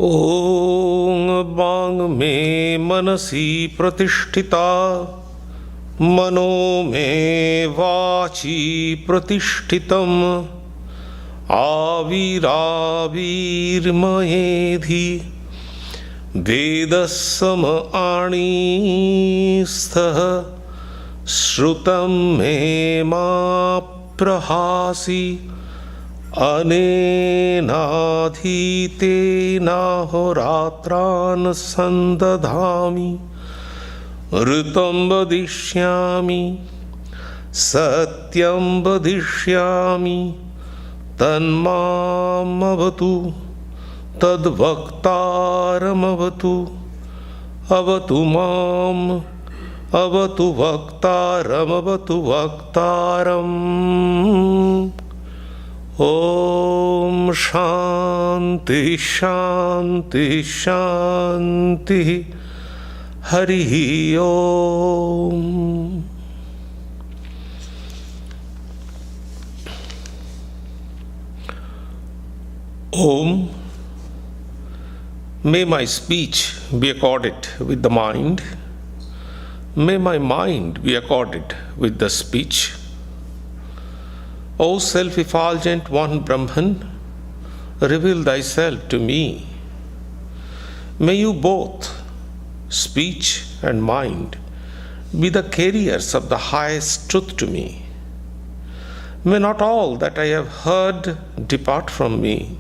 ॐ वाङ् मे मनसि प्रतिष्ठिता मनो मे वाचि प्रतिष्ठितम् आविराविर्मयेधि वेदस्सम आणीस्थः श्रुतं मे मा प्रहासि अनेनाधीतेनाहोरात्रान् सन्दधामि ऋतं वदिष्यामि सत्यं वदिष्यामि तन्मामवतु तद्वक्तारमवतु अवतु माम् अवतु वक्तारमवतु वक्तारम्। ॐ शान्ति शान्ति शान्तिः। हरिः ॐ। Om. May my speech be accorded with the mind. May my mind be accorded with the speech. O self-effulgent one Brahman, reveal thyself to me. May you both, speech and mind, be the carriers of the highest truth to me. May not all that I have heard depart from me.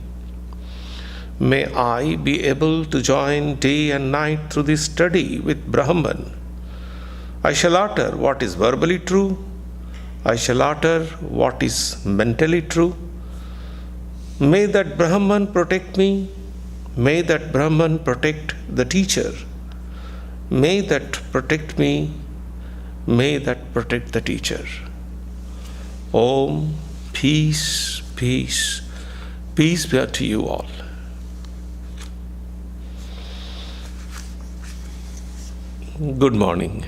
May I be able to join day and night through this study with Brahman. I shall utter what is verbally true. I shall utter what is mentally true. May that Brahman protect me. May that Brahman protect the teacher. May that protect me. May that protect the teacher. Om. Peace, peace, peace be unto you all. Good morning.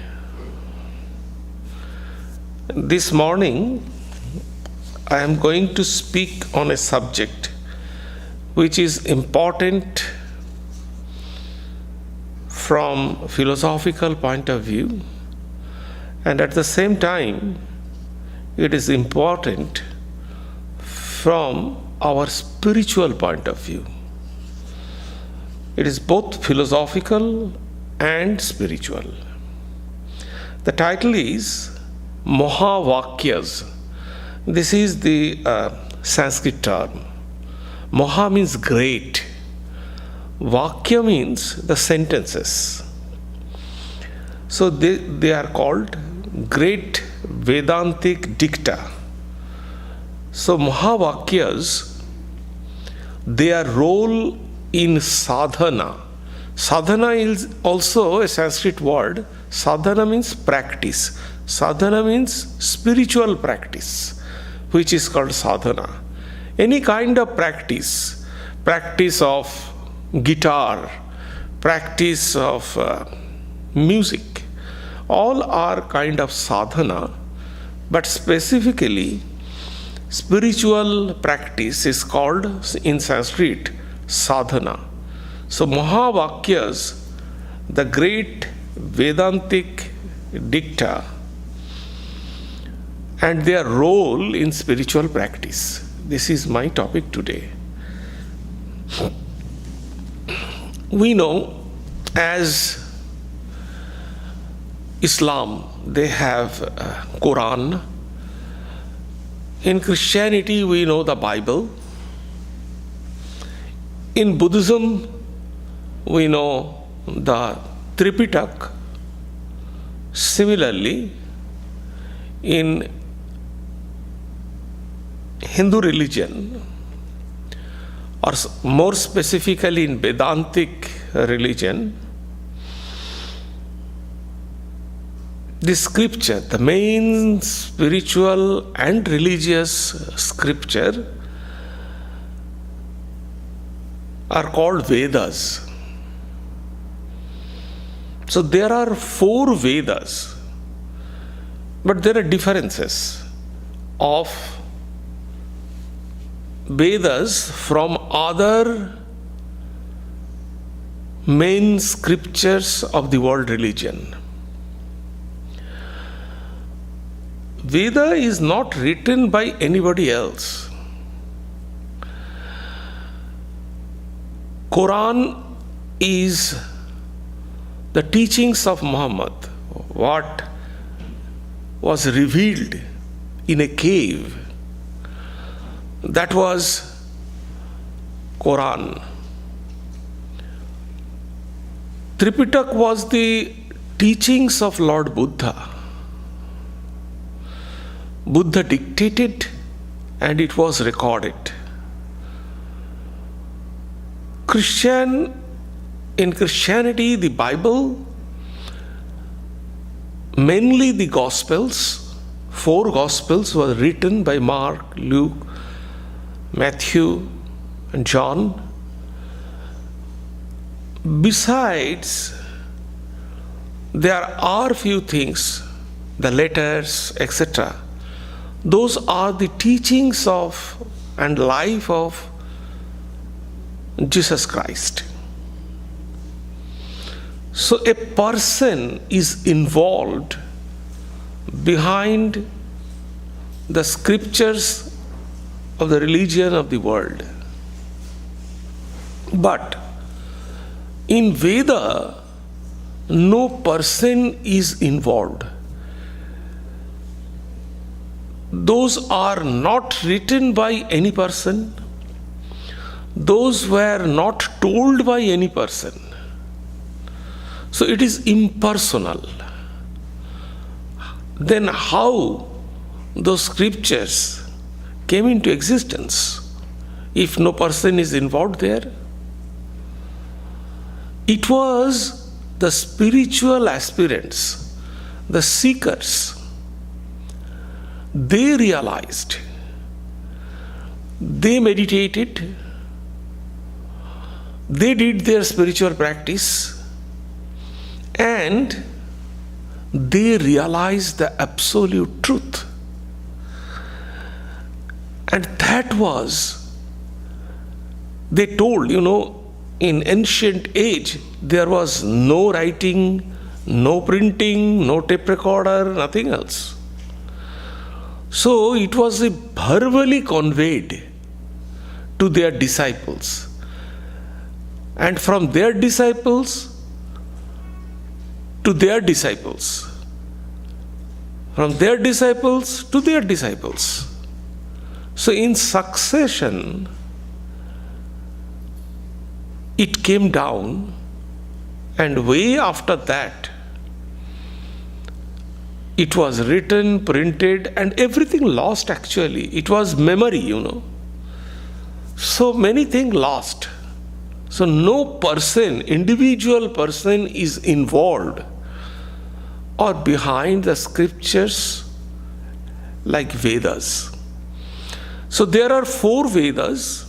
This morning I am going to speak on a subject which is important from philosophical point of view, and at the same time it is important from our spiritual point of view. It is both philosophical and spiritual. The title is Mahavakayas. This is the Sanskrit term. Maha means great. Vakya means the sentences. So they are called great Vedantic dicta. So Mahavakayas, their role in sadhana. Sadhana is also a Sanskrit word. Sadhana means practice. Sadhana means spiritual practice, which is called sadhana. Any kind of practice, practice of guitar, practice of music, all are kind of sadhana, but specifically spiritual practice is called in Sanskrit sadhana. So Mahavakayas, the great Vedantic dicta, and their role in spiritual practice. This is my topic today. We know as Islam, they have Quran. In Christianity, we know the Bible. In Buddhism, we know the Tripitaka. Similarly, in Hindu religion, or more specifically in Vedantic religion, the scripture, the main spiritual and religious scripture, are called Vedas. So there are 4 Vedas, but there are differences of Vedas from other main scriptures of the world religion. Veda is not written by anybody else. Quran is the teachings of Muhammad, what was revealed in a cave. That was Quran. Tripitaka was the teachings of Lord Buddha. Buddha dictated and it was recorded. In Christianity, the Bible, mainly the Gospels, 4 Gospels were written by Mark, Luke, Matthew, and John. Besides, there are few things, the letters, etc. Those are the teachings of and life of Jesus Christ. So a person is involved behind the scriptures of the religion of the world. But in Veda, no person is involved. Those are not written by any person. Those were not told by any person. So it is impersonal. Then how those scriptures came into existence if no person is involved there? It was the spiritual aspirants, the seekers. They realized, they meditated, they did their spiritual practice, and they realized the absolute truth. And that was, they told, in ancient age, there was no writing, no printing, no tape recorder, nothing else. So it was verbally conveyed to their disciples. And from their disciples to their disciples. From their disciples to their disciples. So in succession, it came down, and way after that, it was written, printed, and everything lost actually. It was memory, So many things lost. So no person, individual person is involved or behind the scriptures like Vedas. So there are 4 Vedas.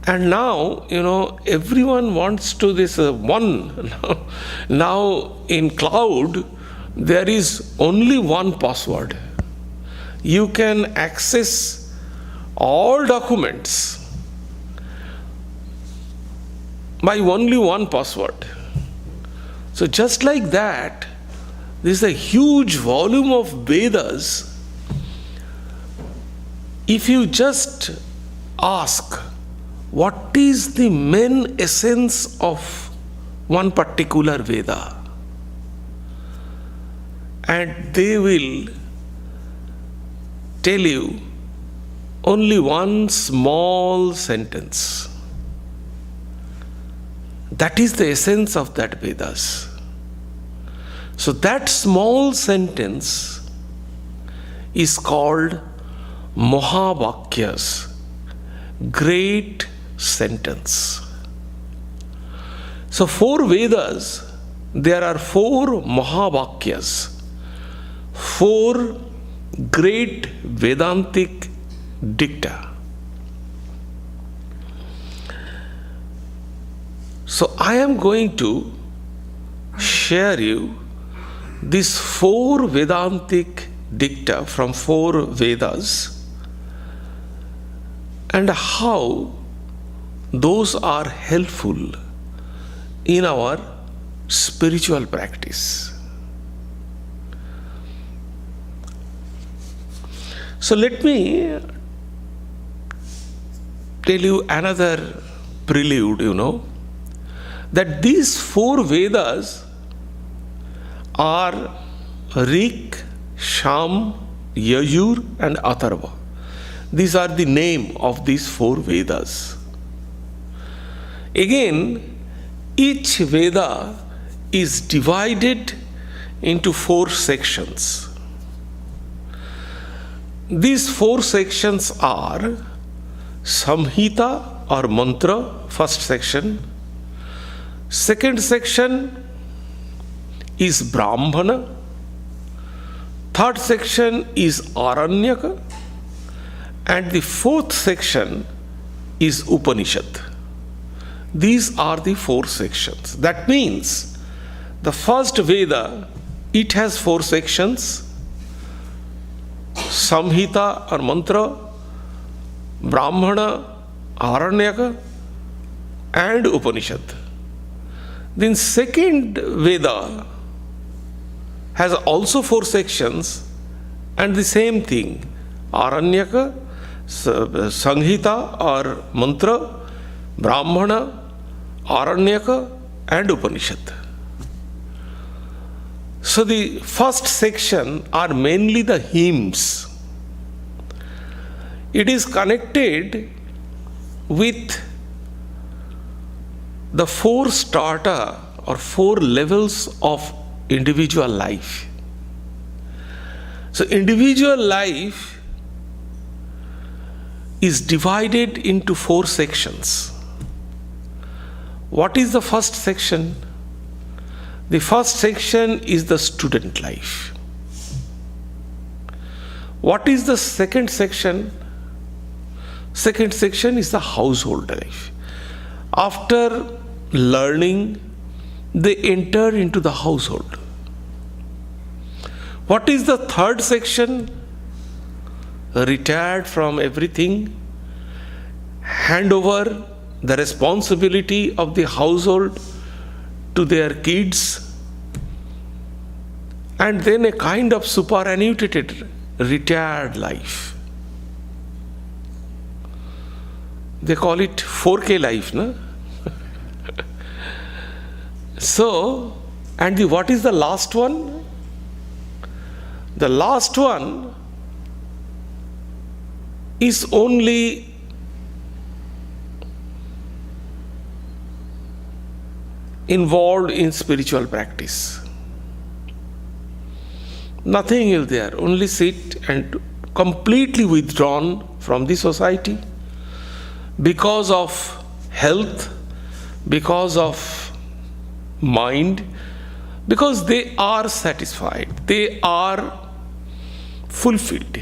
And now, everyone wants to this one. Now in cloud, there is only one password. You can access all documents by only one password. So just like that, there is a huge volume of Vedas. If you just ask, what is the main essence of one particular Veda? And they will tell you only one small sentence. That is the essence of that Vedas. So that small sentence is called Mahavakayas, great sentence. So 4 Vedas, there are 4 Mahavakayas, 4 great Vedantic dicta. So I am going to share you these 4 Vedantic dicta from 4 Vedas and how those are helpful in our spiritual practice. So let me tell you another prelude, that these 4 Vedas are Rig, Sham, Yajur and Atharva. These are the name of these 4 Vedas. Again, each Veda is divided into 4 sections. These 4 sections are Samhita or Mantra, first section. Second section is Brahmana. Third section is Aranyaka. And the 4th section is Upanishad. These are the 4 sections. That means the first Veda, it has 4 sections: Samhita or Mantra, Brahmana, Aranyaka and Upanishad. Then second Veda has also 4 sections and the same thing: Aranyaka, Samhita or Mantra, Brahmana, Aranyaka and Upanishad. So the first section are mainly the hymns. It is connected with the 4 strata or 4 levels of individual life. So individual life is divided into 4 sections. What is the first section? The first section is the student life. What is the second section? Second section is the household life. After learning, they enter into the household. What is the third section? Retired from everything, hand over the responsibility of the household to their kids, and then a kind of superannuated retired life. They call it 4K life, no? So, and what is the last one? The last one is only involved in spiritual practice. Nothing is there, only sit and completely withdrawn from the society because of health, because of mind, because they are satisfied, they are fulfilled.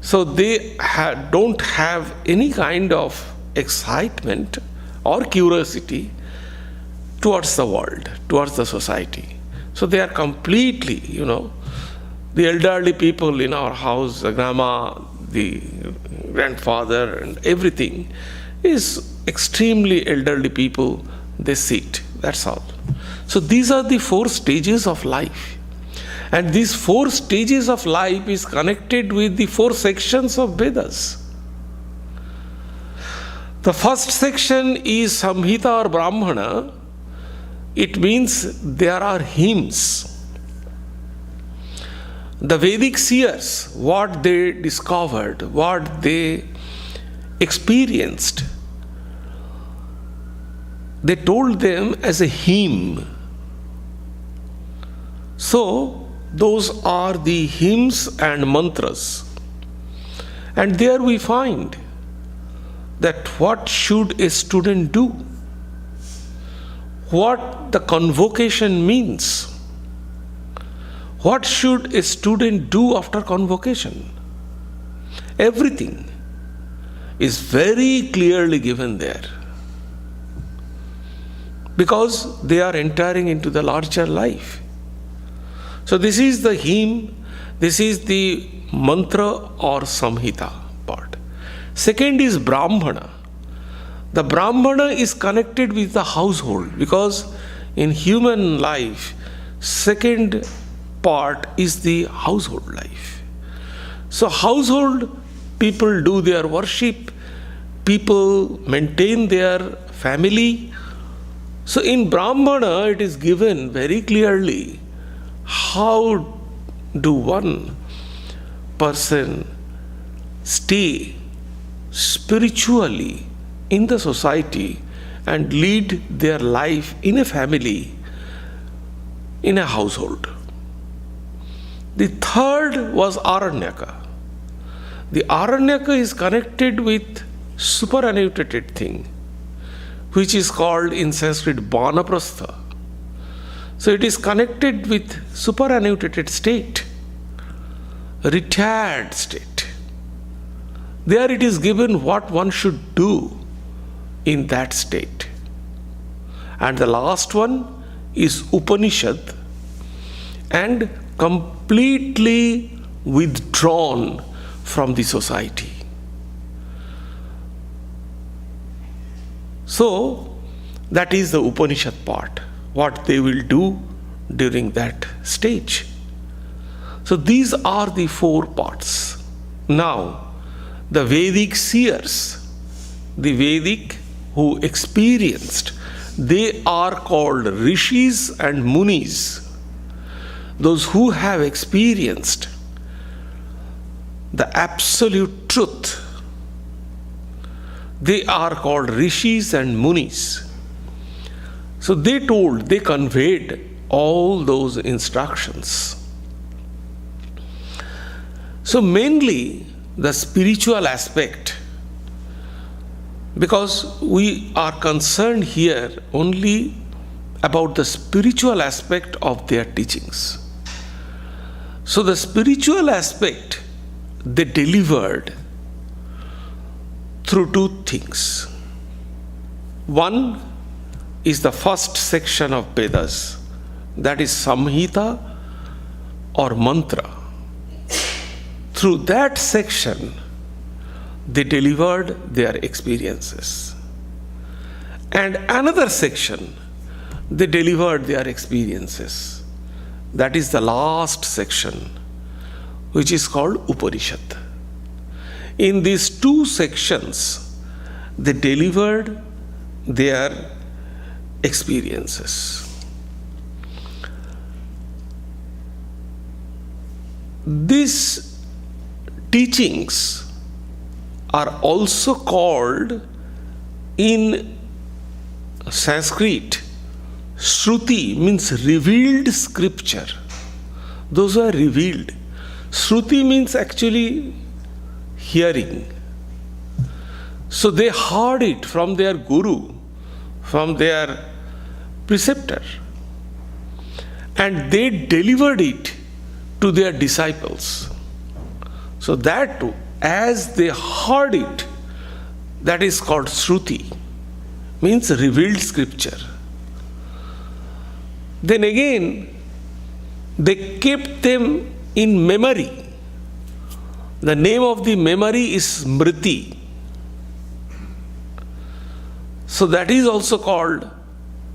So they don't have any kind of excitement or curiosity towards the world, towards the society. So they are completely, the elderly people in our house, the grandma, the grandfather and everything is extremely elderly people. They sit, that's all. So these are the 4 stages of life. And these 4 stages of life is connected with the 4 sections of Vedas. The first section is Samhita or Brahmana. It means there are hymns. The Vedic seers, what they discovered, what they experienced, they told them as a hymn. So, those are the hymns and mantras. And there we find that what should a student do? What the convocation means. What should a student do after convocation? Everything is very clearly given there. Because they are entering into the larger life. So this is the hymn, this is the mantra or samhita part. Second is Brahmana. The Brahmana is connected with the household, because in human life, second part is the household life. So household people do their worship, people maintain their family. So in Brahmana it is given very clearly how do one person stay spiritually in the society and lead their life in a family, in a household. The third was Aranyaka. The Aranyaka is connected with superannuated thing, which is called in Sanskrit Vanaprastha. So it is connected with superannuated state, retired state. There it is given what one should do in that state. And the last one is Upanishad, and completely withdrawn from the society. So that is the Upanishad part, what they will do during that stage. So these are the four parts. Now, the Vedic seers, the Vedic who experienced, they are called Rishis and Munis. Those who have experienced the absolute truth, they are called Rishis and Munis. So they conveyed all those instructions. So mainly the spiritual aspect, because we are concerned here only about the spiritual aspect of their teachings. So the spiritual aspect they delivered through two things. One is the first section of Vedas, that is Samhita or mantra. Through that section, they delivered their experiences. And another section, they delivered their experiences. That is the last section, which is called Upanishad. In these two sections, they delivered their experiences. These teachings are also called in Sanskrit, Shruti means revealed scripture. Those who are revealed. Shruti means actually hearing. So they heard it from their guru, from their preceptor, and they delivered it to their disciples. So that as they heard it, that is called Shruti, means revealed scripture. Then again, they kept them in memory. The name of the memory is Smriti. So that is also called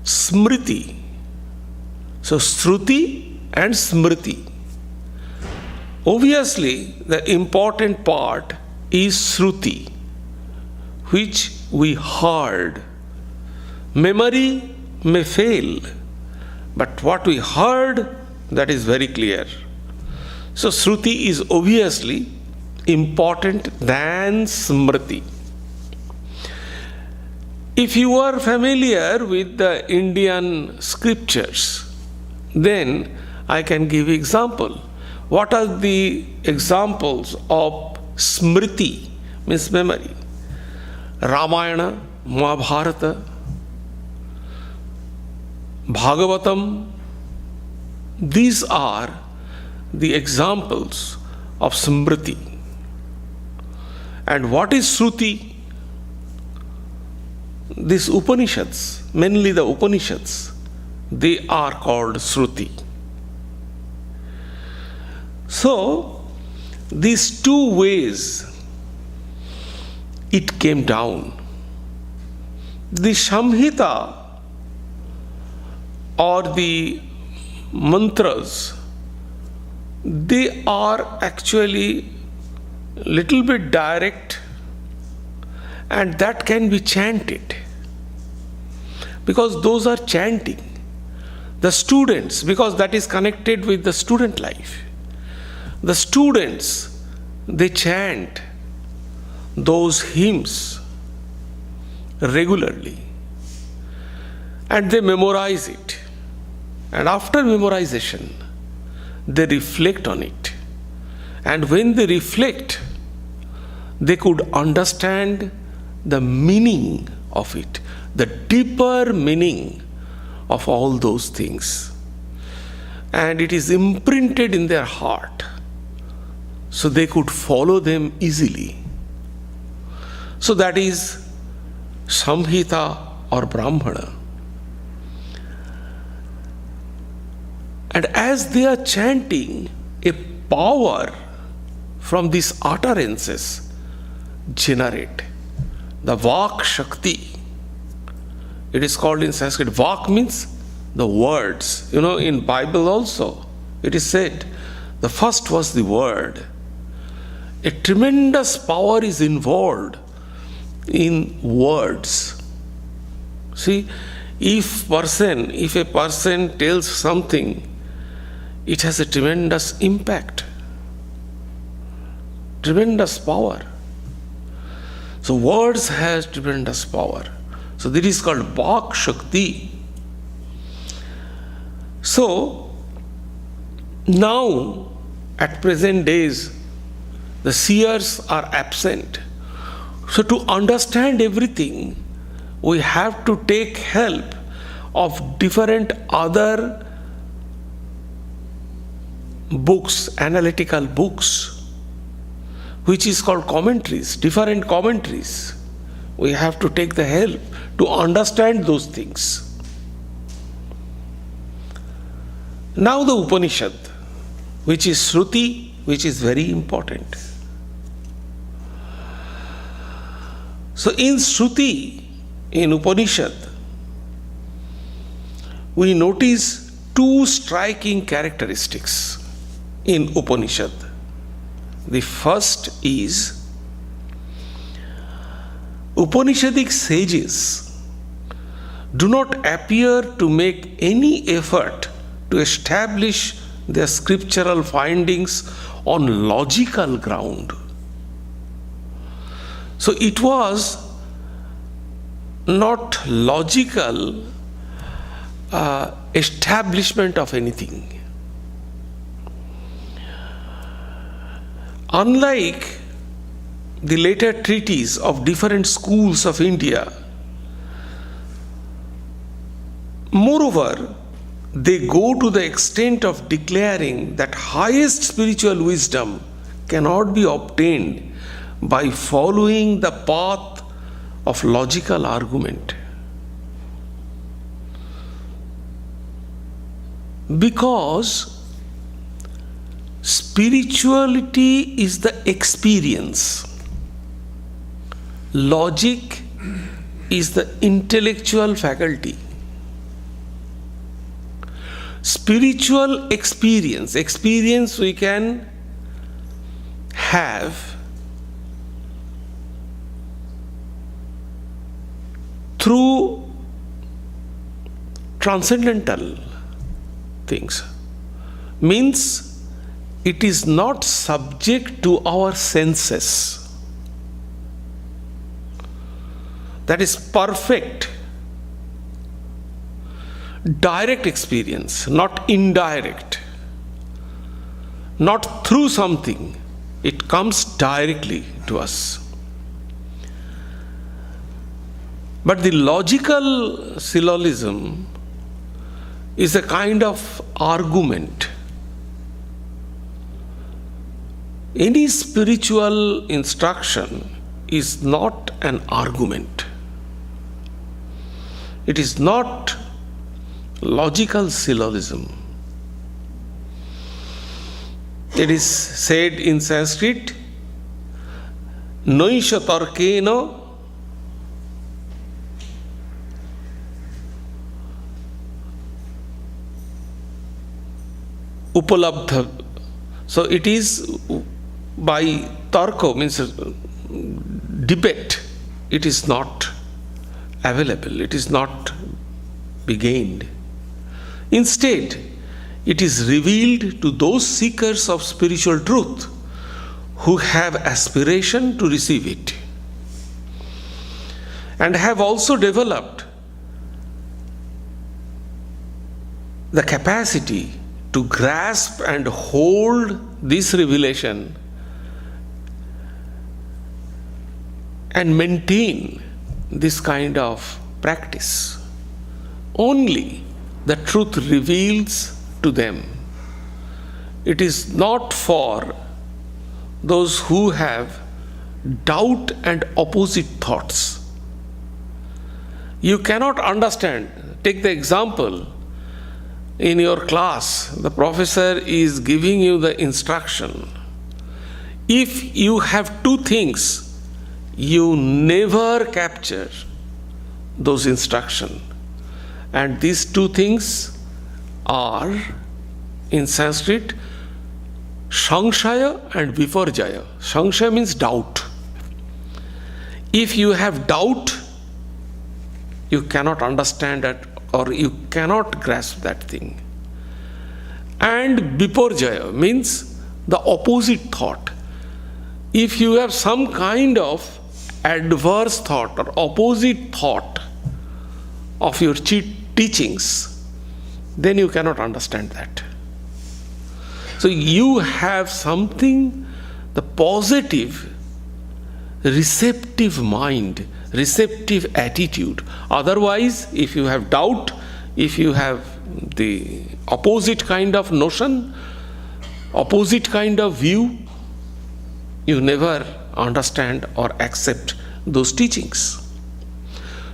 Smriti. So Shruti and Smriti. Obviously, the important part is Shruti, which we heard. Memory may fail, but what we heard, that is very clear. So Shruti is obviously important than Smriti. If you are familiar with the Indian scriptures, then I can give example. What are the examples of Smriti, means memory? Ramayana, Mahabharata, Bhagavatam. These are the examples of Smriti. And what is Shruti? These Upanishads, mainly the Upanishads, they are called Shruti. So, these two ways it came down. The Samhita or the mantras, they are actually little bit direct, and that can be chanted, because those are chanting. The students, because that is connected with the student life, the students, they chant those hymns regularly and they memorize it, and after memorization they reflect on it, and when they reflect they could understand the meaning of it, the deeper meaning of all those things, and it is imprinted in their heart, so they could follow them easily. So that is Samhita or Brahmana. And as they are chanting, a power from these utterances generate the Vak Shakti. It is called in Sanskrit, Vak means the words. In Bible also, it is said, the first was the word. A tremendous power is involved in words. See, if a person tells something, it has a tremendous impact, tremendous power. So words has tremendous power. So this is called Vak Shakti. So now at present days the seers are absent. So to understand everything, we have to take help of different other books, analytical books, which is called commentaries, different commentaries. We have to take the help to understand those things. Now the Upanishad, which is Shruti, which is very important. So in Shruti, in Upanishad, we notice two striking characteristics in Upanishad. The first is, Upanishadic sages do not appear to make any effort to establish their scriptural findings on logical ground. So it was not logical establishment of anything. Unlike the later treatises of different schools of India, moreover, they go to the extent of declaring that highest spiritual wisdom cannot be obtained by following the path of logical argument. Because spirituality is the experience, logic is the intellectual faculty. Spiritual experience we can have through transcendental things. Means it is not subject to our senses. That is perfect, direct experience, not indirect, not through something. It comes directly to us. But the logical syllogism is a kind of argument. Any spiritual instruction is not an argument. It is not logical syllogism. It is said in Sanskrit, Naisha tarkena upalabdha. So it is by tarko, means debate, it is not available, it is not be gained. Instead, it is revealed to those seekers of spiritual truth who have aspiration to receive it and have also developed the capacity to grasp and hold this revelation and maintain this kind of practice. Only the truth reveals to them. It is not for those who have doubt and opposite thoughts. You cannot understand. Take the example. In your class, the professor is giving you the instruction. If you have two things, you never capture those instructions. And these two things are, in Sanskrit, Shangshaya and Viparjaya. Shangshaya means doubt. If you have doubt, you cannot understand that, or you cannot grasp that thing. And Viparjaya means the opposite thought. If you have some kind of adverse thought or opposite thought of your teachings, then you cannot understand that. So you have something, the positive, receptive mind, receptive attitude. Otherwise, if you have doubt, if you have the opposite kind of notion, opposite kind of view, you never understand or accept those teachings.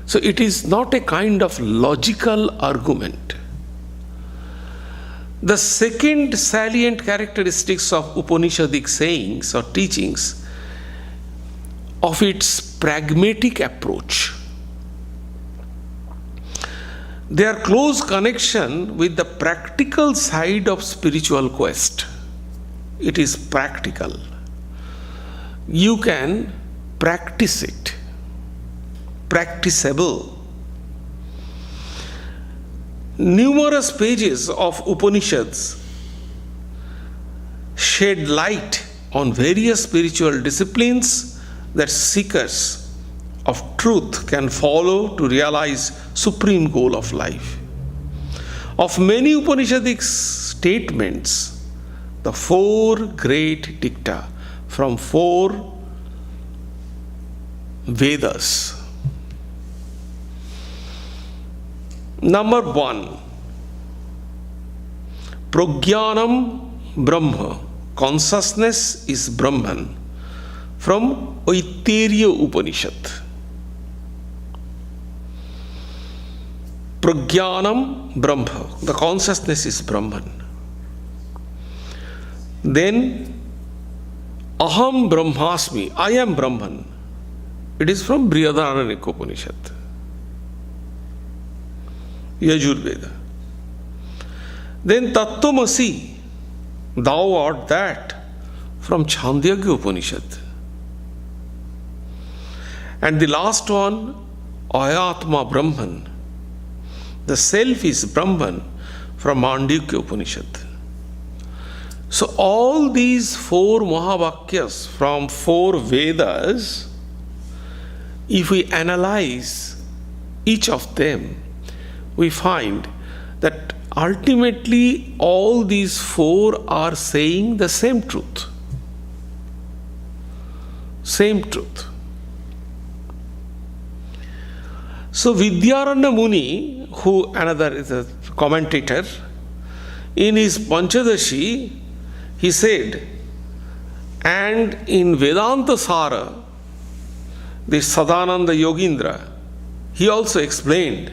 So it is not a kind of logical argument. The second salient characteristics of Upanishadic sayings or teachings of its pragmatic approach. Their close connection with the practical side of spiritual quest. It is practical. You can practice it. Practicable. Numerous pages of Upanishads shed light on various spiritual disciplines that seekers of truth can follow to realize supreme goal of life. Of many Upanishadic statements, the four great dicta from four Vedas. Number 1, Prajnanam Brahma, consciousness is Brahman, from Aitareya Upanishad. Prajnanam Brahma, the consciousness is Brahman. Then Aham Brahmasmi, I am Brahman. It is from Brihadaranyaka Upanishad, Yajurveda. Then Tattvamasi, thou art that, from Chandogya Upanishad. And the last one, Ayatma Brahman, the self is Brahman, from Mandukya Upanishad. So all these four Mahavakayas from four Vedas, if we analyze each of them, we find that ultimately all these four are saying the same truth. Same truth. So Vidyaranya Muni, who another is a commentator, in his Panchadashi, he said, and in Vedanta Sara, this Sadananda Yogindra, he also explained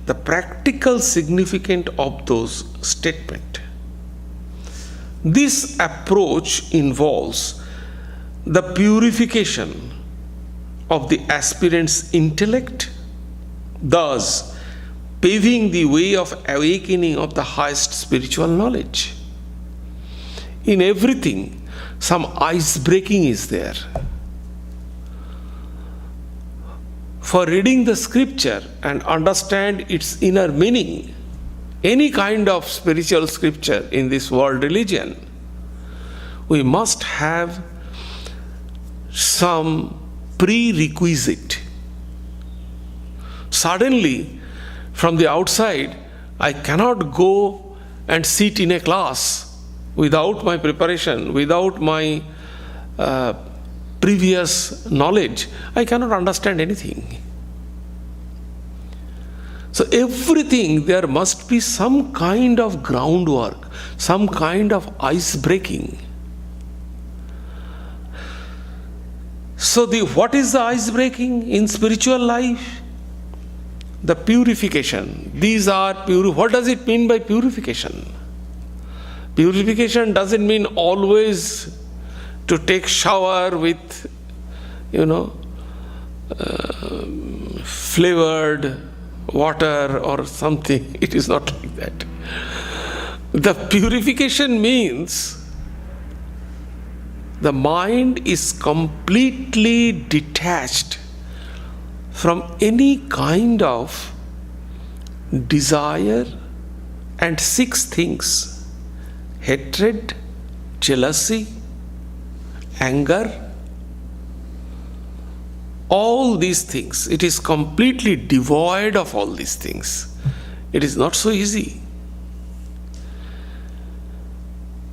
the practical significance of those statements. This approach involves the purification of the aspirant's intellect, thus paving the way of awakening of the highest spiritual knowledge. in everything, some ice breaking is there. For reading the scripture and understand its inner meaning, any kind of spiritual scripture in this world religion, we must have some prerequisite. Suddenly, from the outside, I cannot go and sit in a class without my preparation, without my previous knowledge. I cannot understand anything. So everything, there must be some kind of groundwork, some kind of ice breaking. So what is the ice breaking in spiritual life? The purification. These are pure. What does it mean by purification? Purification doesn't mean always to take shower with, flavored water or something. It is not like that. The purification means the mind is completely detached from any kind of desire and 6 things: hatred, jealousy, anger, all these things. It is completely devoid of all these things. It is not so easy.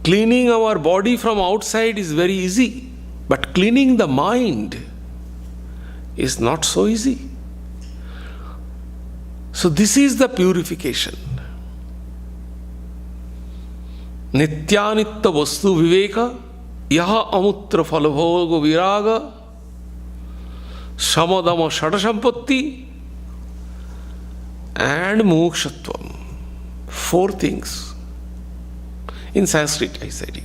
Cleaning our body from outside is very easy, but cleaning the mind is not so easy. So this is the purification. Nityanitta vastu viveka, yaha amutra phalabhoga viraga, samadama shadasampatti, and mokshatvam. 4 things. In Sanskrit, I said you.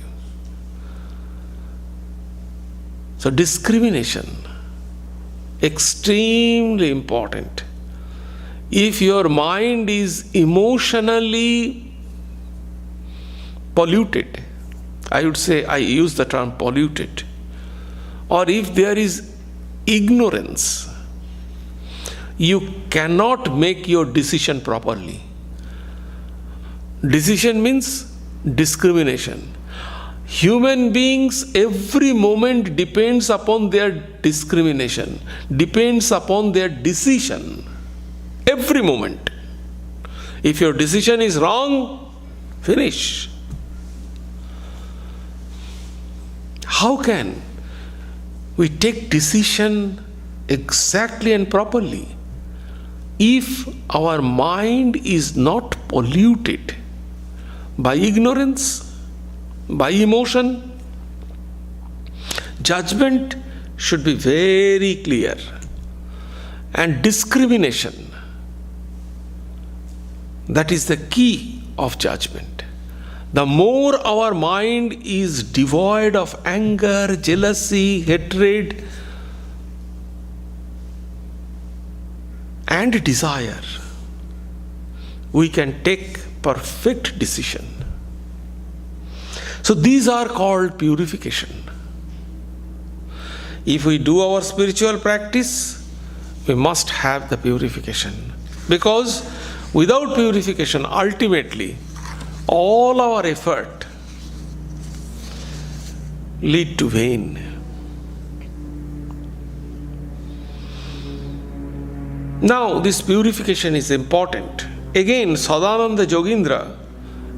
So discrimination, extremely important. If your mind is emotionally polluted, I would say, I use the term polluted, or if there is ignorance, you cannot make your decision properly. Decision means discrimination. Human beings, every moment depends upon their discrimination, depends upon their decision. Every moment. If your decision is wrong, finish. How can we take decision exactly and properly if our mind is not polluted by ignorance, by emotion? Judgment should be very clear. And discrimination, that is the key of judgment. The more our mind is devoid of anger, jealousy, hatred, and desire, we can take perfect decision. So these are called purification. If we do our spiritual practice, we must have the purification. Because without purification, ultimately, all our effort lead to vain. Now, this purification is important. Again, Sadhananda Yogindra,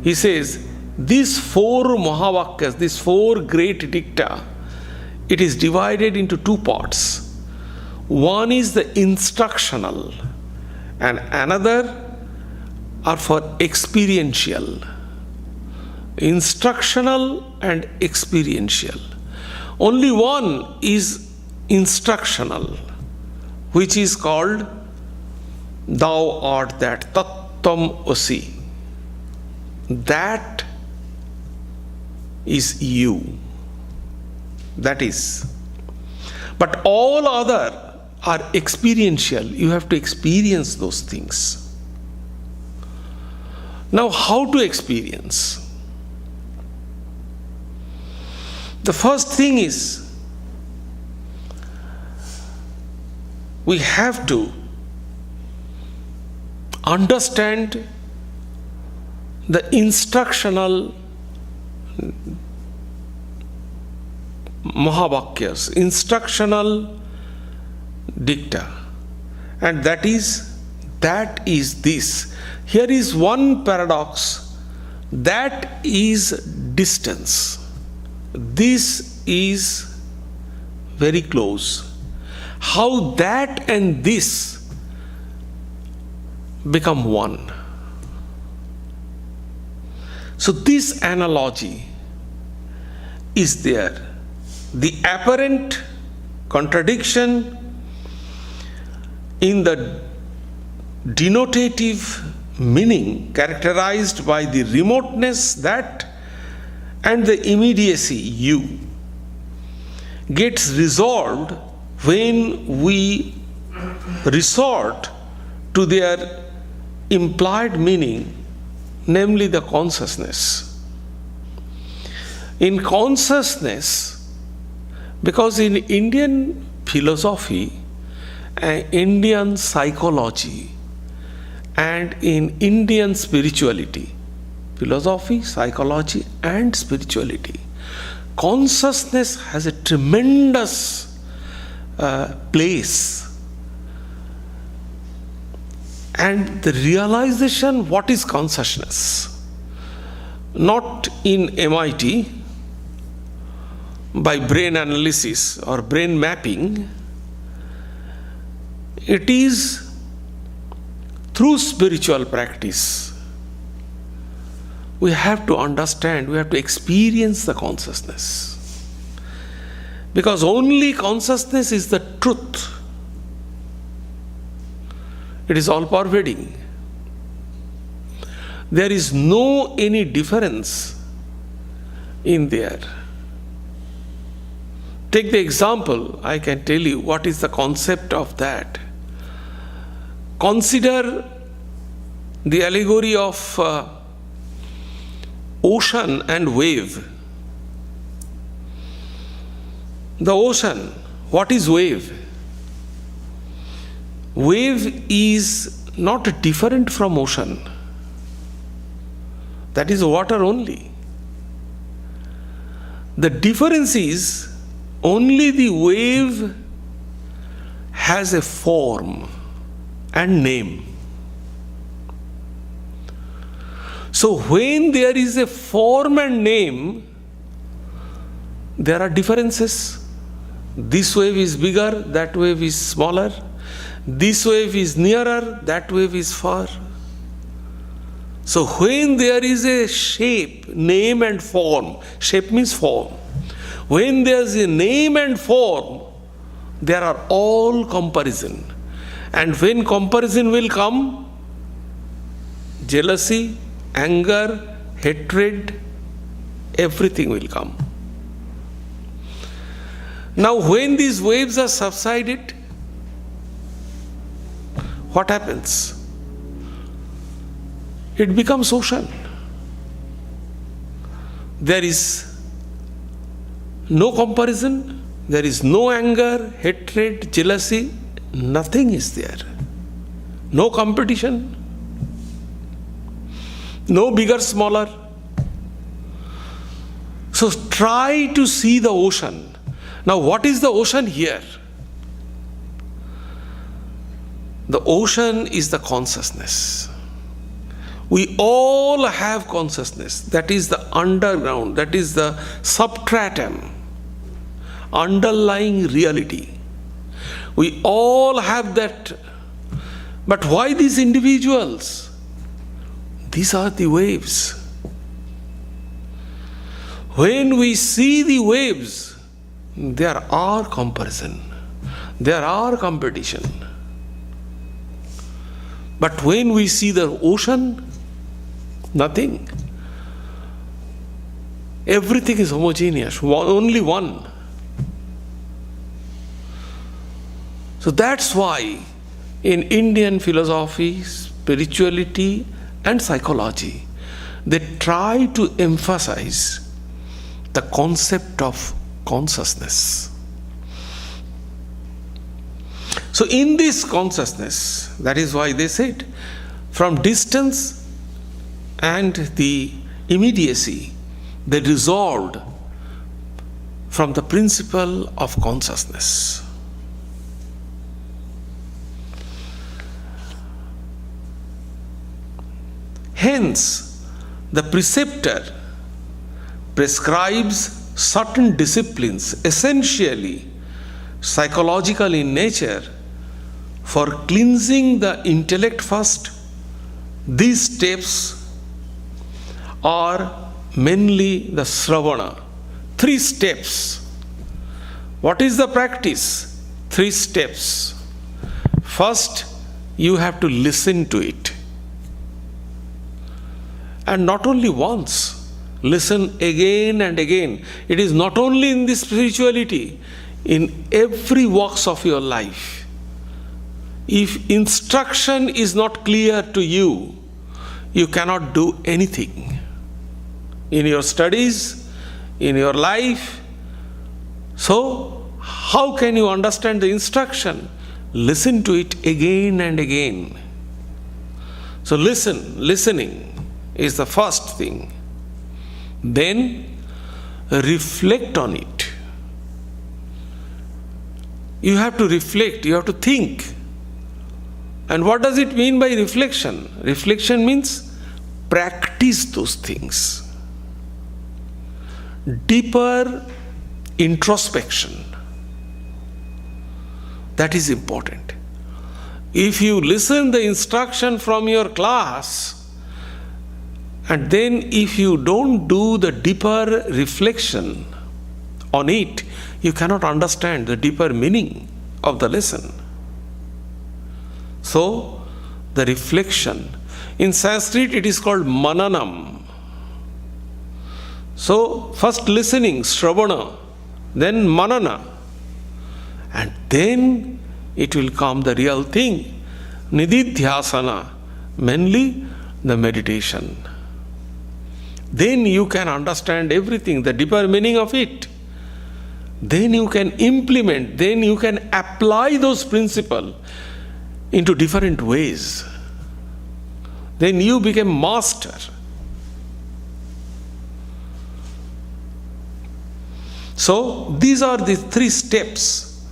he says, these 4 Mahavakayas, these 4 great dicta, it is divided into 2 parts. One is the instructional, and another are for experiential. Instructional and experiential. Only one is instructional, which is called thou art that, tattvam asi. That is you. That is. But all other are experiential. You have to experience those things. Now, how to experience? The first thing is, we have to understand the instructional Mahavakayas, instructional dicta, and that is this. Here is one paradox, that is distance. This is very close. How that and this become one. So this analogy is there. The apparent contradiction in the denotative meaning characterized by the remoteness, that, and the immediacy, you, gets resolved when we resort to their implied meaning, namely the consciousness. In consciousness, because in Indian philosophy, Indian psychology, and in Indian spirituality, philosophy, psychology, and spirituality, consciousness has a tremendous place. And the realization, what is consciousness? Not in MIT, by brain analysis or brain mapping, it is through spiritual practice. We have to understand, we have to experience the consciousness. Because only consciousness is the truth. It is all pervading. There is no any difference in there. Take the example, I can tell you what is the concept of that. Consider the allegory of ocean and wave. The ocean, what is wave? Wave is not different from ocean. That is water only. The difference is only the wave has a form and name. So when there is a form and name, there are differences. This wave is bigger, that wave is smaller. This wave is nearer, that wave is far. So when there is a shape, name and form, shape means form. When there is a name and form, there are all comparison. And when comparison will come, jealousy, anger, hatred, everything will come. Now when these waves are subsided, what happens? It becomes ocean. There is no comparison, there is no anger, hatred, jealousy, nothing is there. No competition, no bigger, smaller. So try to see the ocean. Now what is the ocean here? The ocean is the consciousness. We all have consciousness. That is the underground, that is the substratum, underlying reality. We all have that. But why these individuals? These are the waves. When we see the waves, there are comparison, there are competition. But when we see the ocean, nothing. Everything is homogeneous, only one. So that's why in Indian philosophy, spirituality and psychology, they try to emphasize the concept of consciousness. So in this consciousness, that is why they said, from distance and the immediacy, they resolved from the principle of consciousness. Hence, the preceptor prescribes certain disciplines, essentially psychological in nature, for cleansing the intellect first. These steps are mainly the Sravana. 3 steps. What is the practice? 3 steps. First, you have to listen to it. And not only once, listen again and again. It is not only in the spirituality, in every walks of your life. If instruction is not clear to you, you cannot do anything. In your studies, in your life. So, how can you understand the instruction? Listen to it again and again. So listening is the first thing. Then reflect on it. You have to reflect, you have to think. And what does it mean by reflection? Reflection means practice those things. Deeper introspection. That is important. If you listen the instruction from your class, and then if you don't do the deeper reflection on it, you cannot understand the deeper meaning of the lesson. So, the reflection. In Sanskrit, it is called mananam. So, first listening, shravana, then manana, and then it will come the real thing, nididhyasana, mainly the meditation. Then you can understand everything, the deeper meaning of it. Then you can implement, then you can apply those principles into different ways. Then you become master. So, these are the 3 steps.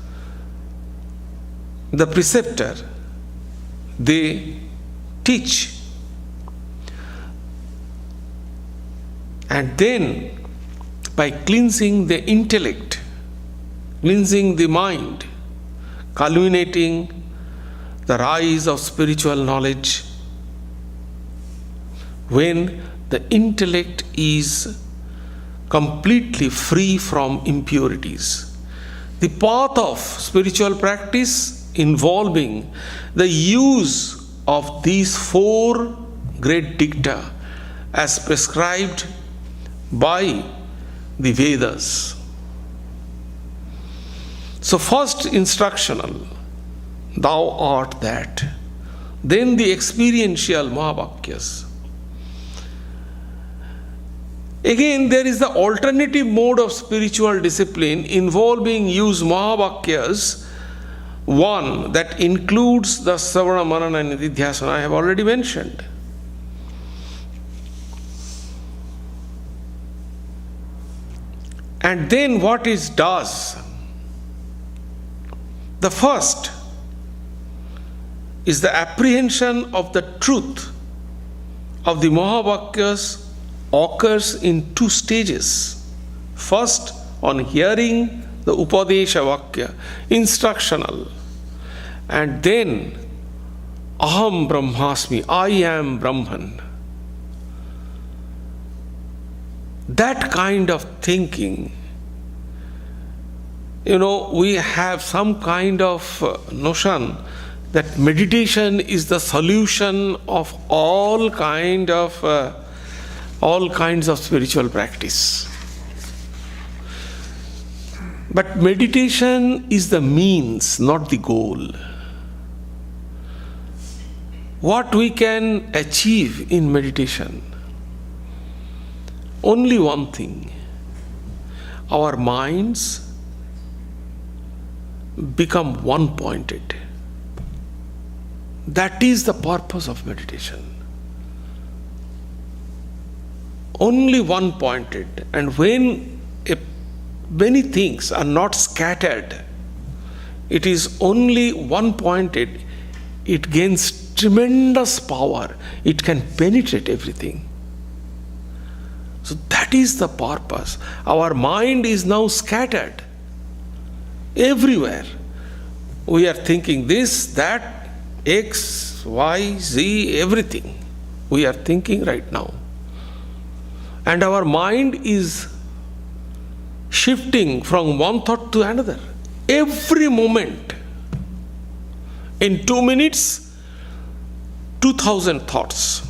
The preceptor, they teach. And then, by cleansing the intellect, cleansing the mind, culminating the rise of spiritual knowledge, when the intellect is completely free from impurities. The path of spiritual practice involving the use of these 4 great dicta as prescribed by the Vedas. So first instructional, thou art that. Then the experiential Mahavakayas. Again, there is the alternative mode of spiritual discipline involving use Mahavakayas. One that includes the Savana, Manana and Nididhyasana I have already mentioned. And then what it does? The first is the apprehension of the truth of the Mahavakayas occurs in 2 stages. First, on hearing the Upadesha Vakya, instructional, and then Aham Brahmasmi, I am Brahman. That kind of thinking, we have some kind of notion that meditation is the solution of all kinds of spiritual practice. But meditation is the means, not the goal. What we can achieve in meditation? Only one thing, our minds become one-pointed. That is the purpose of meditation. Only one-pointed. And when many things are not scattered, it is only one-pointed, it gains tremendous power. It can penetrate everything. So that is the purpose. Our mind is now scattered everywhere. We are thinking this, that, X, Y, Z, everything. We are thinking right now. And our mind is shifting from one thought to another. Every moment. In 2 minutes, 2,000 thoughts.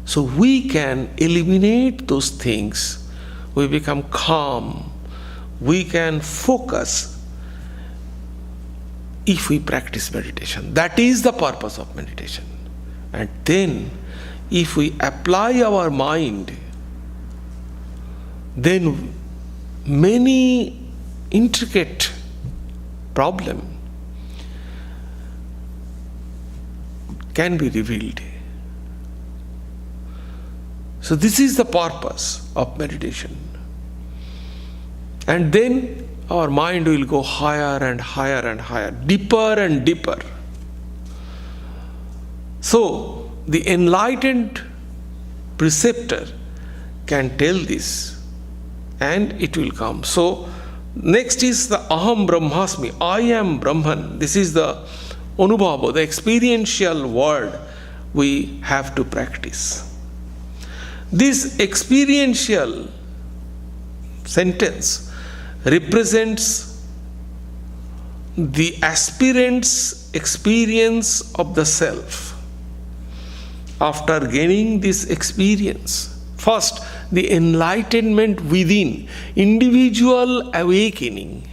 So we can eliminate those things. We become calm. We can focus if we practice meditation. That is the purpose of meditation. And then, if we apply our mind, then many intricate problems can be revealed. So this is the purpose of meditation. And then our mind will go higher and higher and higher, deeper and deeper. So the enlightened preceptor can tell this, and it will come. So next is the Aham Brahmasmi, I am Brahman. This is the Anubhava, the experiential word we have to practice. This experiential sentence represents the aspirant's experience of the self. After gaining this experience, first, the enlightenment within, individual awakening.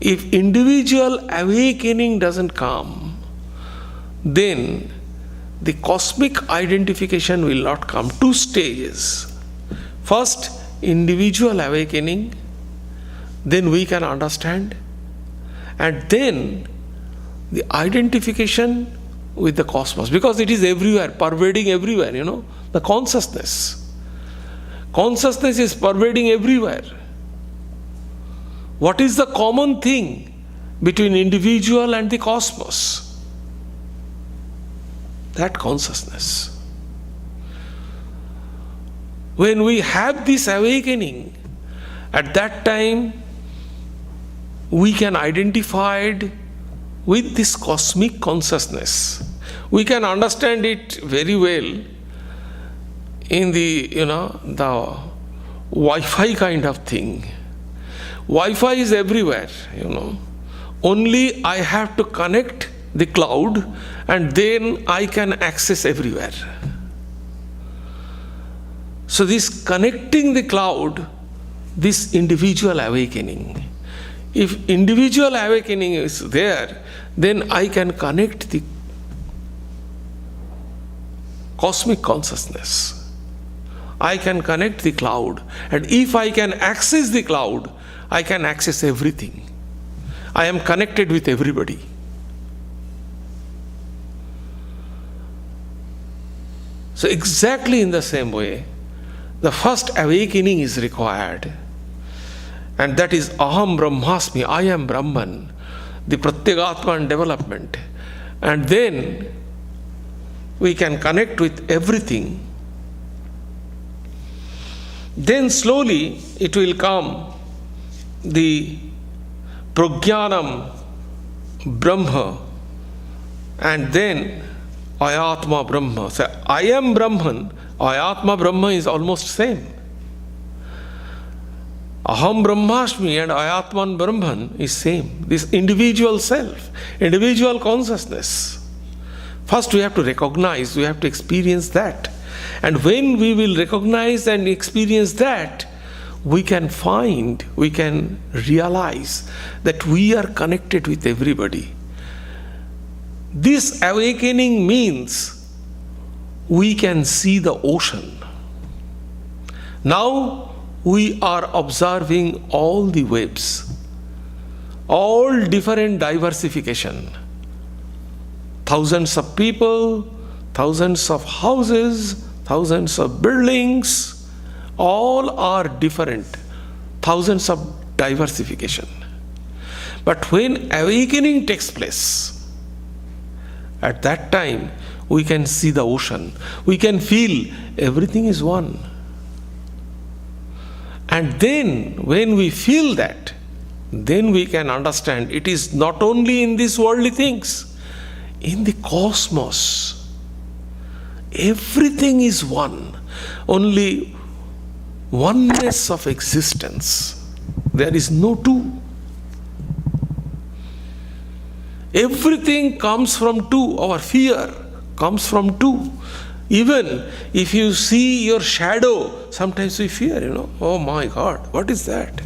If individual awakening doesn't come, then the cosmic identification will not come. 2 stages. First, individual awakening, then we can understand, and then the identification with the cosmos, because it is everywhere, pervading everywhere, the consciousness. Consciousness is pervading everywhere. What is the common thing between individual and the cosmos? That consciousness. When we have this awakening, at that time we can identify with this cosmic consciousness. We can understand it very well in the, the Wi-Fi kind of thing. Wi-Fi is everywhere, Only I have to connect the cloud, and then I can access everywhere. So this connecting the cloud, this individual awakening. If individual awakening is there, then I can connect the cosmic consciousness. I can connect the cloud. And if I can access the cloud, I can access everything. I am connected with everybody. So exactly in the same way, the first awakening is required. And that is Aham Brahmasmi, I am Brahman, the Pratyagatman development. And then we can connect with everything. Then slowly it will come the Prajnanam Brahma, and then Ayatma Brahma. So I am Brahman, Ayatma Brahma is almost same. Aham Brahmasmi and Ayatman Brahman is same. This individual self, individual consciousness. First we have to recognize, we have to experience that. And when we will recognize and experience that, we can find, we can realize that we are connected with everybody. This awakening means we can see the ocean. Now we are observing all the waves, all different diversification. Thousands of people, thousands of houses, thousands of buildings, all are different. Thousands of diversification. But when awakening takes place, at that time we can see the ocean. We can feel everything is one. And then when we feel that, then we can understand it is not only in these worldly things, in the cosmos, everything is one. Only oneness of existence. There is no two. Everything comes from two. Our fear comes from two. Even if you see your shadow, sometimes we fear, oh my God, what is that?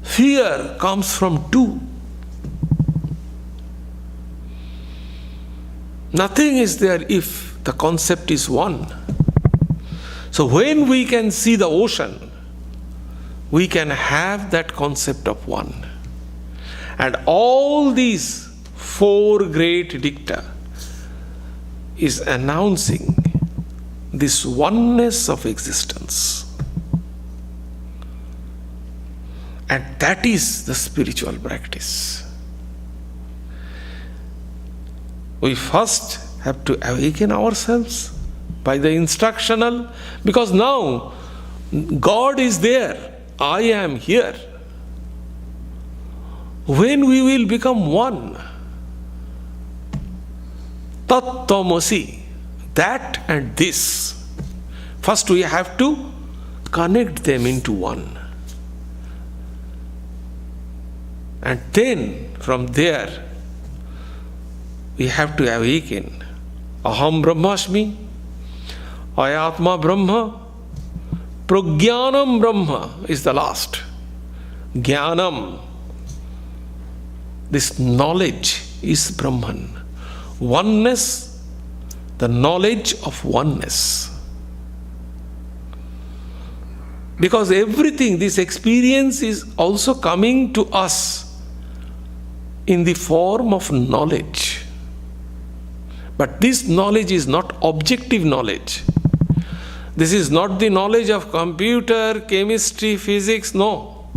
Fear comes from two. Nothing is there if the concept is one. So when we can see the ocean, we can have that concept of one. And all these four great dicta is announcing this oneness of existence. And that is the spiritual practice. We first have to awaken ourselves by the instructional, because now God is there, I am here. When we will become one, Tat-Tamasi, that and this, first we have to connect them into one. And then from there, we have to awaken. Aham Brahmasmi, Ayatma Brahma, Prajnanam Brahma is the last. Jnanam, this knowledge is Brahman. Oneness, the knowledge of oneness. Because everything, this experience is also coming to us in the form of knowledge. But this knowledge is not objective knowledge. This is not the knowledge of computer, chemistry, physics, no.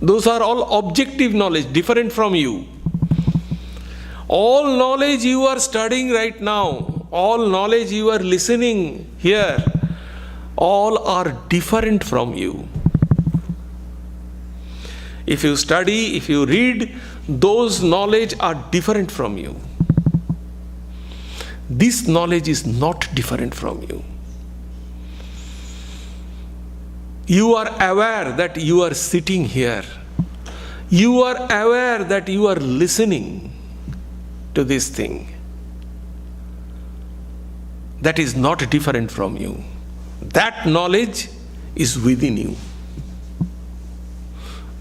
Those are all objective knowledge, different from you. All knowledge you are studying right now, all knowledge you are listening here, all are different from you. If you study, if you read, those knowledge are different from you. This knowledge is not different from you. You are aware that you are sitting here. You are aware that you are listening to this thing. That is not different from you. That knowledge is within you.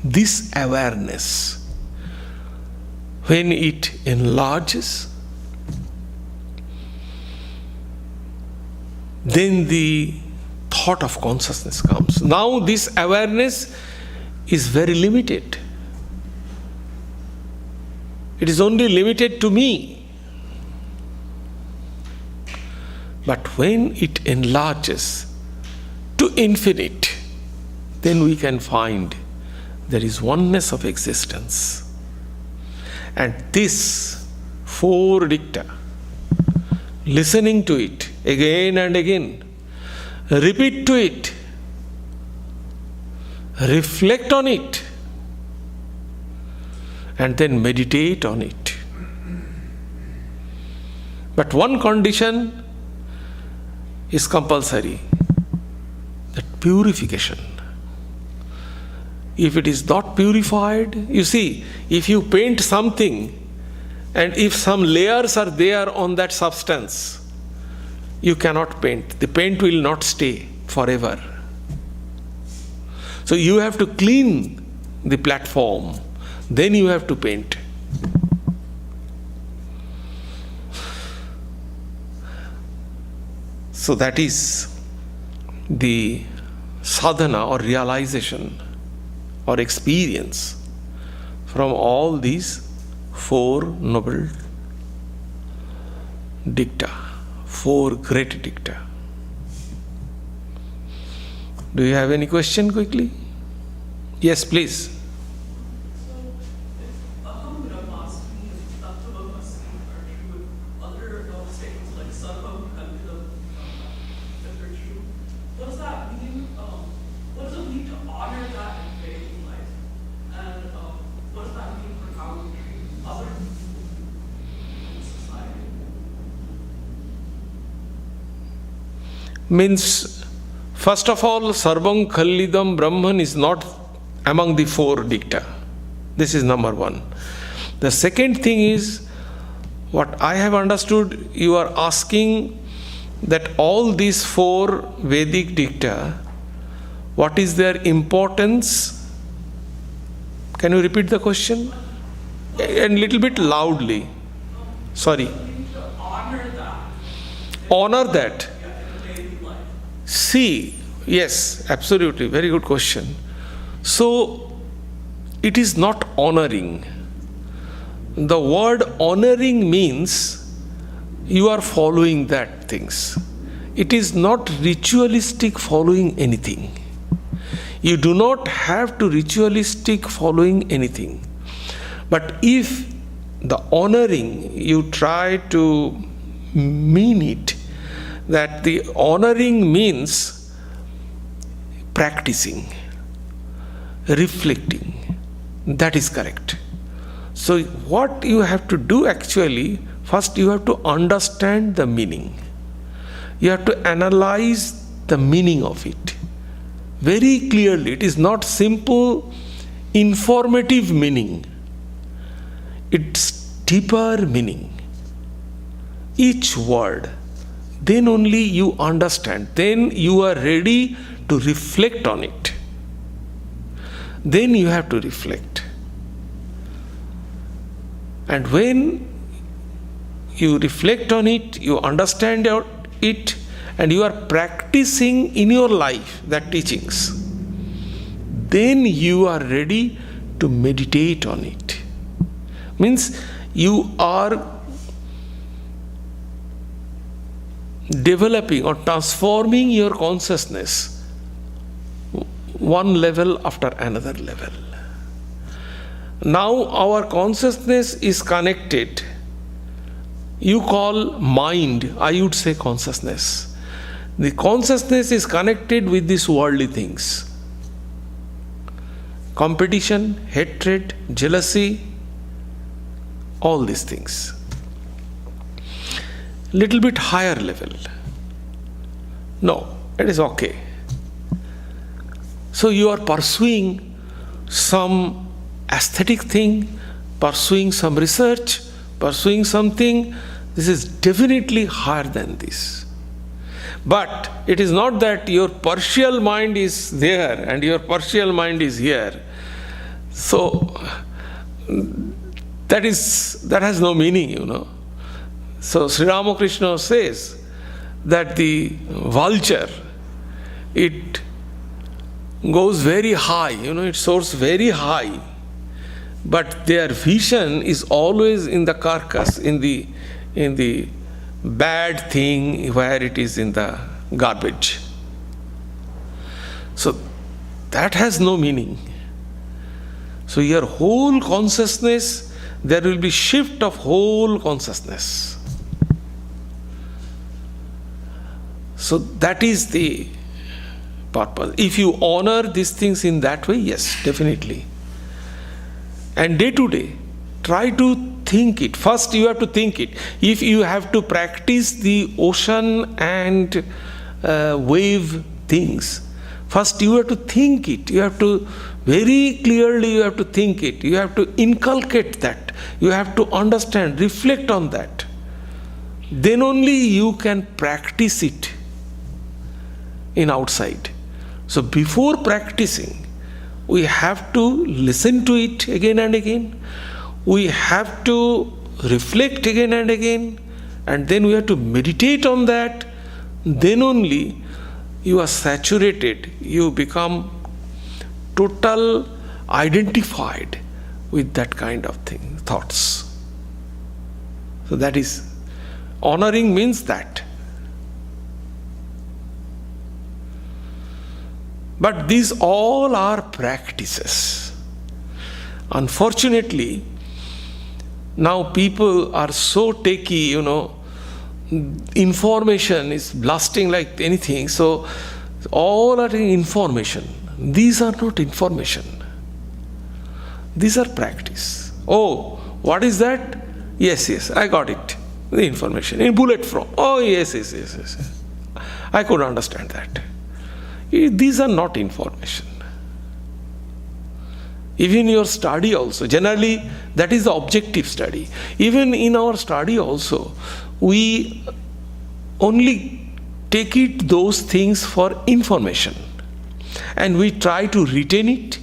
This awareness, when it enlarges, then the thought of consciousness comes. Now this awareness is very limited. It is only limited to me. But when it enlarges to infinite, then we can find there is oneness of existence. And this four dicta, listening to it again and again, repeat to it, reflect on it, and then meditate on it. But one condition is compulsory, that purification. If it is not purified, you see, if you paint something and if some layers are there on that substance, you cannot paint. The paint will not stay forever. So you have to clean the platform, then you have to paint. So that is the sadhana or realization or experience from all these four noble dicta, four great dicta. Do you have any question quickly? Yes, please. Means, first of all, Sarvam Khalidam Brahman is not among the four dicta. This is number one. The second thing is, what I have understood, you are asking that all these four Vedic dicta, what is their importance? Can you repeat the question? A little bit loudly. Sorry. Honor that. See, yes, absolutely, very good question. So, it is not honoring. The word honoring means you are following that things. It is not ritualistic following anything. You do not have to ritualistic following anything. But if the honoring, you try to mean it, that the honoring means practicing, reflecting. That is correct. So what you have to do actually, first you have to understand the meaning. You have to analyze the meaning of it very clearly. It is not simple informative meaning. It's deeper meaning. Each word. Then only you understand. Then you are ready to reflect on it. Then you have to reflect. And when you reflect on it, you understand it, and you are practicing in your life that teachings, then you are ready to meditate on it. Means you are developing or transforming your consciousness one level after another level. Now our consciousness is connected. You call mind, I would say consciousness. The consciousness is connected with these worldly things. Competition, hatred, jealousy, all these things. Little bit higher level. No, it is okay. So you are pursuing some aesthetic thing, pursuing some research, pursuing something. This is definitely higher than this. But it is not that your partial mind is there and your partial mind is here. So that has no meaning, you know. So Sri Ramakrishna says that the vulture, it goes very high, you know, it soars very high, but their vision is always in the carcass, in the bad thing where it is in the garbage. So that has no meaning. So your whole consciousness, there will be shift of whole consciousness. So that is the purpose. If you honor these things in that way, yes, definitely. And day to day, try to think it. First you have to think it. If you have to practice the ocean and wave things, first you have to think it. You have to very clearly, you have to think it. You have to inculcate that. You have to understand, reflect on that. Then only you can practice it in outside. So before practicing, we have to listen to it again and again. We have to reflect again and again. And then we have to meditate on that. then only you are saturated, you become total identified with that kind of thing, thoughts. So that is, honoring means that. But these all are practices. Unfortunately, now people are so techy, information is blasting like anything. So all are information. These are not information. These are practice. Oh, what is that? Yes, I got it. The information in bullet form. Oh, yes. I could understand that. These are not information. Even your study also, generally that is the objective study. Even in our study also, we only take it those things for information. And we try to retain it.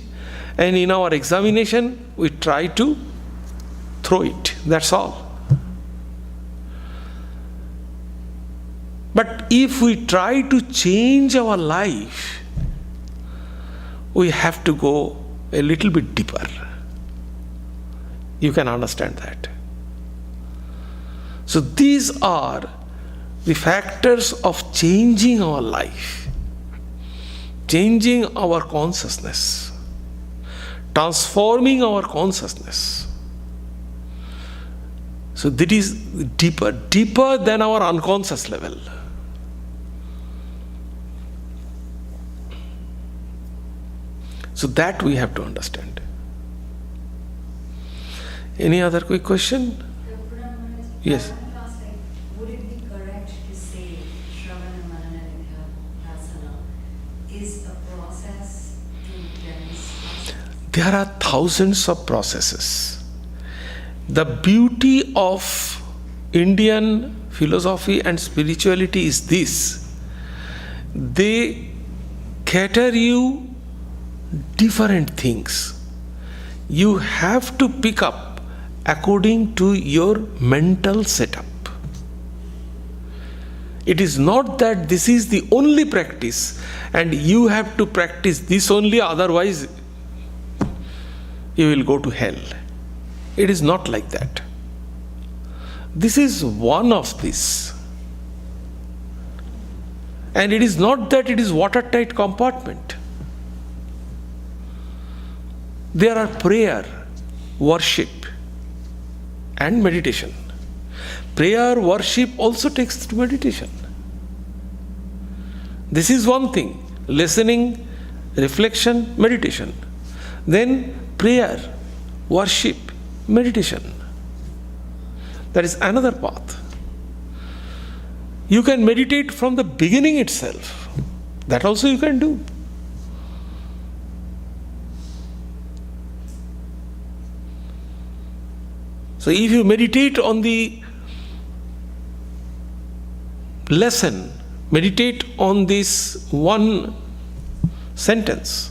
And in our examination, we try to throw it. That's all. But if we try to change our life, we have to go a little bit deeper. You can understand that. So these are the factors of changing our life, changing our consciousness, transforming our consciousness. So that is deeper than our unconscious level. So that we have to understand. Any other quick question? Yes. Would it be correct to say Shravana Manana Vidhyasana is a process to demonstrate? There are thousands of processes. The beauty of Indian philosophy and spirituality is this: they cater you different things. You have to pick up according to your mental setup. It is not that this is the only practice and you have to practice this only, otherwise you will go to hell. It is not like that. This is one of this. And it is not that it is watertight compartment. There are prayer, worship, and meditation. Prayer, worship also takes to meditation. This is one thing. Listening, reflection, meditation. Then prayer, worship, meditation. That is another path. You can meditate from the beginning itself. That also you can do. So if you meditate on the lesson, meditate on this one sentence,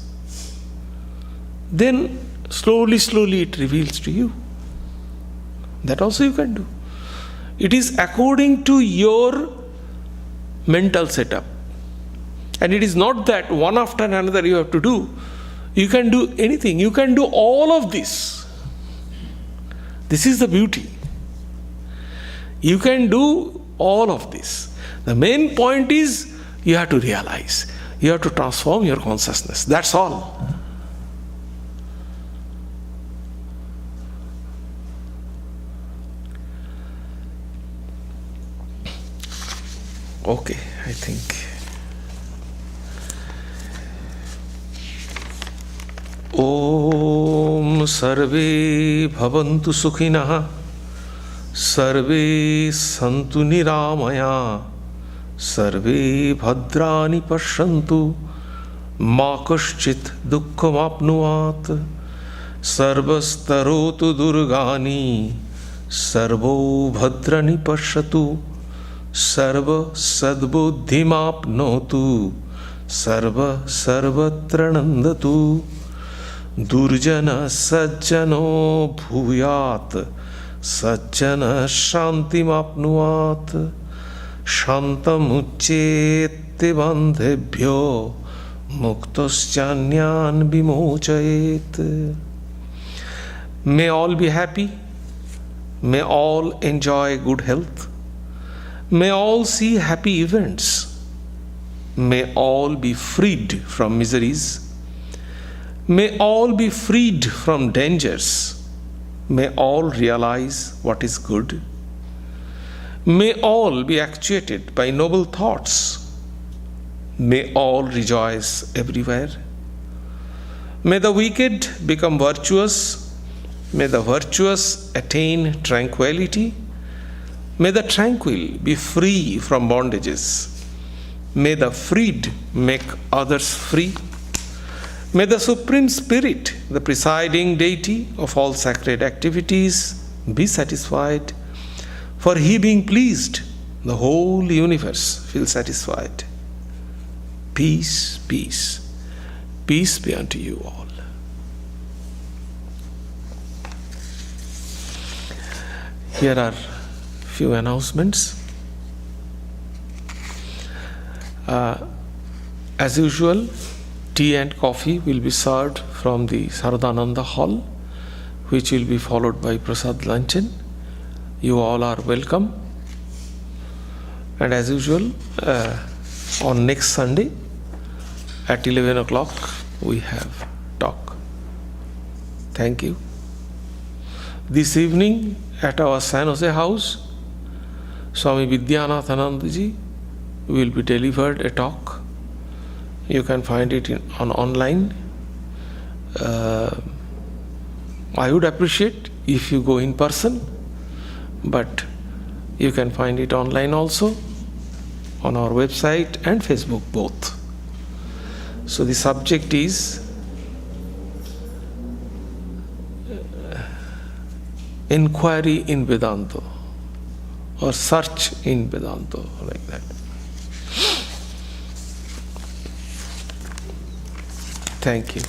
then slowly it reveals to you. That also you can do. It is according to your mental setup. And it is not that one after another you have to do. You can do anything. You can do all of this. This is the beauty. You can do all of this. The main point is you have to realize. You have to transform your consciousness. That's all. Okay, I think. Om Sarve Bhavantu Sukhinah Sarve Santu Niramaya Sarve Bhadrani Pashyantu Ma Kaschit Dukkham Apnuat Sarvastarotu Durgani Sarvo Bhadrani Pashyatu Sarva Sadbuddhimapnotu Sarva Sarvatranandatu Durjana Sajjano Bhuyat Sajjana Shantimapnuat Shantamucchete bandhebhyo muktoschanyan vimochayet. May all be happy. May all enjoy good health. May all see happy events. May all be freed from miseries. May all be freed from dangers. May all realize what is good. May all be actuated by noble thoughts. May all rejoice everywhere. May the wicked become virtuous. May the virtuous attain tranquility. May the tranquil be free from bondages. May the freed make others free. May the Supreme Spirit, the presiding deity of all sacred activities, be satisfied. For He being pleased, the whole universe feels satisfied. Peace, peace, peace be unto you all. Here are few announcements. As usual, tea and coffee will be served from the Sadhana hall, which will be followed by Prasad luncheon. You all are welcome. And as usual, on next Sunday at 11 o'clock, we have talk. Thank you. This evening at our San Jose house, Swami Vidyanathanandaji will be delivered a talk. You can find it on online. I would appreciate if you go in person, but you can find it online also on our website and Facebook both. So the subject is inquiry in Vedanta or search in Vedanta, like that. Thank you.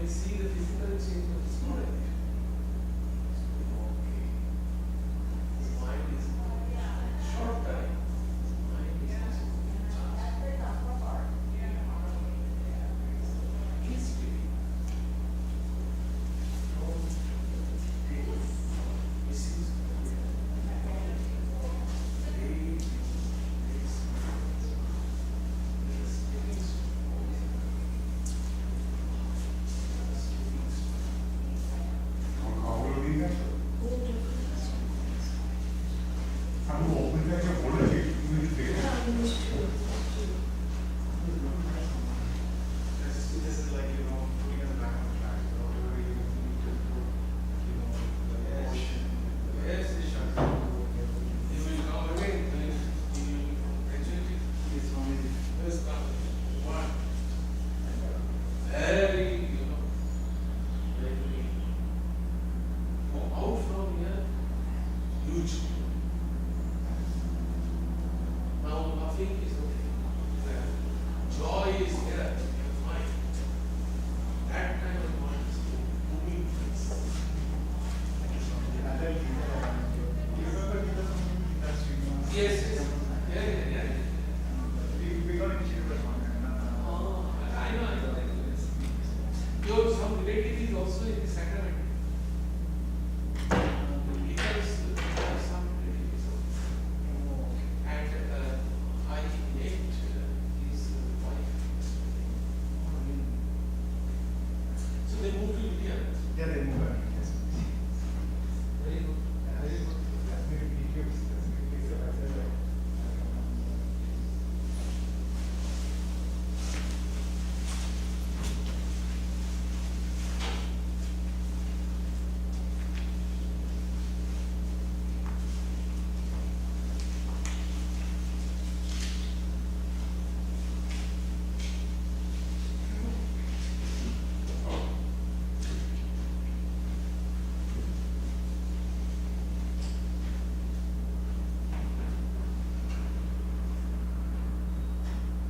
we see the physical change of his mind. Okay. His mind is short time. His mind is easily. Misuse. This is like, putting us back on track. Where you need to put, the emotion. Yes, you will come again. Actually, it's only this one. Very, very out from here, huge. Now, laughing is okay. Joy is here. Mind. That kind of mind is moving things. Yes, yes. Yeah. Oh, I know. Your some relative is also in the sacrament. Because some relatives also. And I met his wife. So they moved to India. Yeah, they move back.